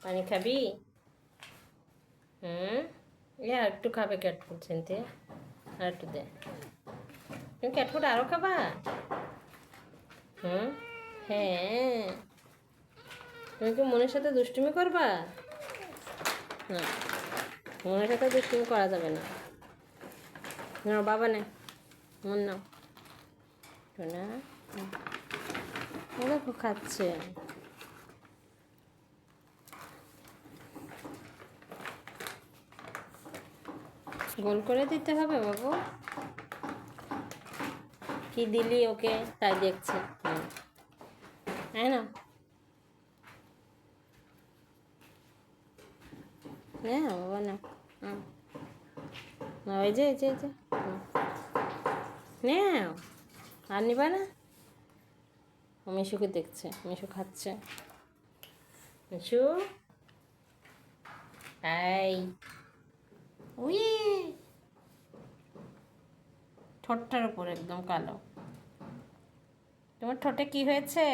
পানি খাবি? হুম, এ আর একটু খাবে ক্যাটফুড চিনতে, আর একটু দে। তুমি ক্যাটফুড আরও খাবা? হুম, হ্যাঁ। তুমি কি মনের সাথে দুষ্টুমি করবা? না, মনের সাথে দুষ্টুমি করা যাবে না। না বাবা নে, মন নাও। না, দেখো খাচ্ছে। গোল করে দিতে হবে বাবু। কি দিলি ওকে তাই দেখছে। তাই না? হ্যাঁ বাবা না। ওই যে এই যে এই যে নাও। আর নিবা না? মিশুকে দেখছে, মিশু খাচ্ছে। মিশু, এই উই, ঠোঁটটার উপর একদম কালো। তোমার ঠোঁটে কি হয়েছে?